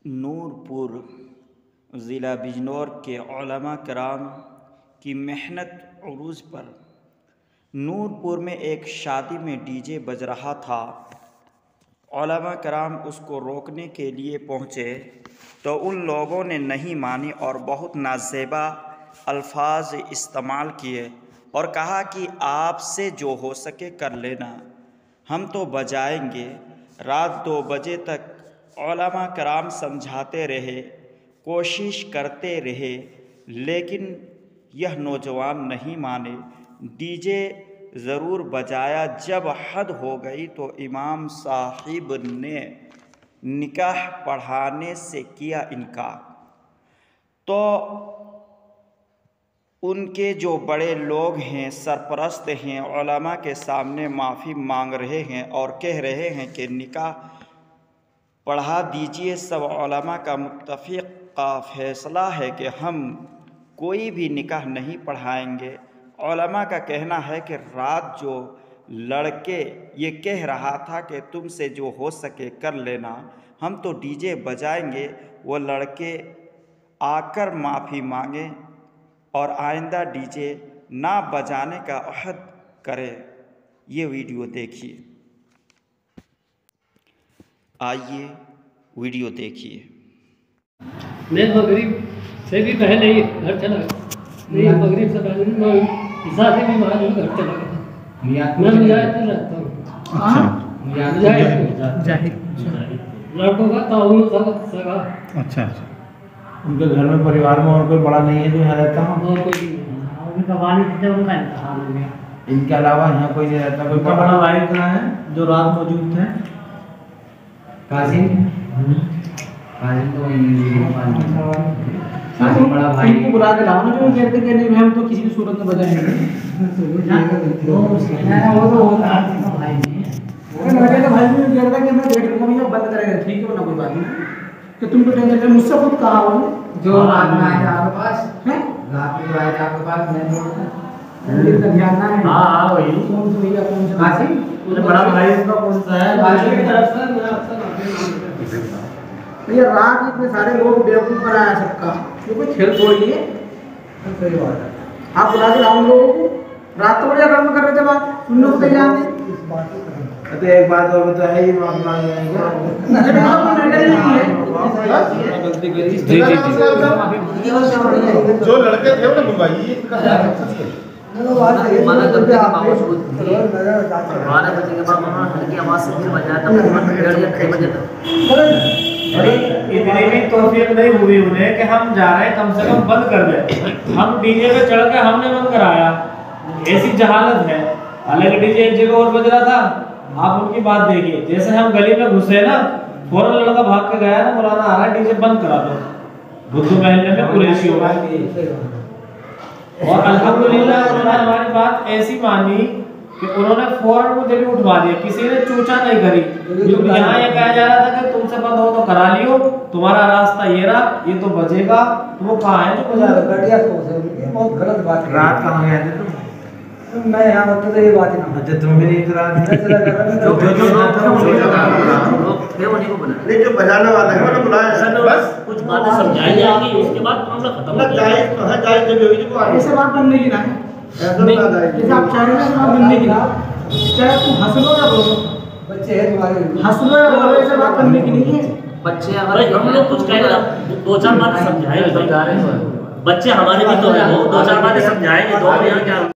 नूरपुर ज़िला बिजनौर के उलमा कराम की मेहनत उरूज पर नूरपुर में एक शादी में डीजे बज रहा था। उलमा कराम उसको रोकने के लिए पहुँचे तो उन लोगों ने नहीं मानी और बहुत नाज़ेबा अल्फाज इस्तेमाल किए और कहा कि आपसे जो हो सके कर लेना, हम तो बजाएंगे। रात 2 बजे तक उलमा कराम समझाते रहे, कोशिश करते रहे, लेकिन यह नौजवान नहीं माने। डीजे ज़रूर बजाया। जब हद हो गई तो इमाम साहिब ने निकाह पढ़ाने से किया इनकार। तो उनके जो बड़े लोग हैं, सरपरस्त हैं, उलमा के सामने माफ़ी मांग रहे हैं और कह रहे हैं कि निकाह पढ़ा दीजिए। सब उलमा का मुत्तफ़िक़ का फ़ैसला है कि हम कोई भी निकाह नहीं पढ़ाएंगे। उलमा का कहना है कि रात जो लड़के ये कह रहा था कि तुमसे जो हो सके कर लेना, हम तो डीजे बजाएंगे, वो लड़के आकर माफ़ी मांगे और आइंदा डीजे ना बजाने का अहद करें। ये वीडियो देखिए, आइए वीडियो देखिए। मैं मगरिब से भी पहले ही घर चला गया। मगरिब से पहले ईसा से भी बाद में घर चला गया। मैं मुजाहिद रहता हूँ। लड़कों का ताउन सगा। अच्छा। उनके घर में परिवार में और कोई बड़ा नहीं है जो यहाँ रहता हो? और कोई उनका वालिद थे, उनका इंतकाल हो गया। इनके अलावा यहाँ कोई नहीं रहता? कोई बड़ा भाई कहाँ है जो रात मौजूद थे? कासिम तो कासिम बड़ा भाई को बुला के लाओ ना, जो कहते कि नहीं हम तो किसी भी सूरत में बजाएंगे। वो तो होता है भाई नहीं है। लड़के का भाई भी कह रहा था कि मैं देख लूंगा भैया, बंद करेंगे, ठीक है ना, कोई बात नहीं कि तुमको टेंशन है। मुझसे खुद कहा हो जो रात में आए आपके पास है, रात में आए आपके पास मैं बोलता ध्यान ना है। हां वही कौन सा भैया, कौन सा कासिम, वो बड़ा भाई उसका कौन सा है कासिम की तरफ से? मैं अक्सर भैया रात इतने सारे लोग बेवकूफ बनाया सबका, ये कोई खेल थोड़ी है। सही बात है, आप बुला के लाओ लोगों को। रात तो बढ़िया काम कर रहे थे, बात सुनने को तैयार नहीं। तो एक बात और बता है, ये माफ मांग जाएगा गलती करी। जी जो लड़के थे उन्हें बुलवाइए। माना करते के बावजूद भी 12 बजे के बाद उन्होंने हल्की आवाज से फिर बजाया, तब तक 1:30 बजे तक। अरे इतनी भी तौफीक नहीं हुई उन्हें कि हम जा रहे हैं, कम से कम बंद कर दे। हम डीजे पे चढ़ के हमने बंद कराया, ऐसी जहालत है। हालांकि डीजे एक जगह और बज रहा था। आप उनकी बात देखिए, जैसे हम गली में घुसे ना, फौरन लड़का भाग के गया ना, मौलाना आ रहा है डीजे बंद करा दो। बुद्धू महल्ले में कुरैशी हो गया। और अल्हम्दुलिल्लाह उन्होंने हमारी बात ऐसी मानी कि उन्होंने फौरन मुझे भी उठवा दिया, किसी ने चूचा नहीं करी। क्योंकि यहाँ ये कहा जा रहा था कि तुमसे बंद हो तो करा लियो, तुम्हारा रास्ता ये रहा, ये तो बजेगा। तो वो कहाँ है जो बजा रहा? बढ़िया सोच है उनकी, बहुत गलत बात है। रात कहाँ गए थे तुम? मैं यहाँ होता तो ये बात ही ना। अच्छा, तुम भी नहीं तो रात में जो जो बजाने वाला है उन्होंने बुलाया, बस कुछ बातें समझाई जाएंगी, उसके बाद मामला खत्म हो जाएगा। जाए जब होगी तो ऐसे बात बनने की ना है। जैसे आप चाह रहे हैं बात बनने की ना, चाहे तुम हंस लो या रो, बच्चे हैं तुम्हारे, हंस लो या रो, ऐसे बात बनने की नहीं है। बच्चे अगर हम लोग कुछ कहेंगे, 2-4 बातें समझाएंगे। बच्चे हमारे भी तो है, वो 2-4 बातें समझाएंगे तो यहाँ क्या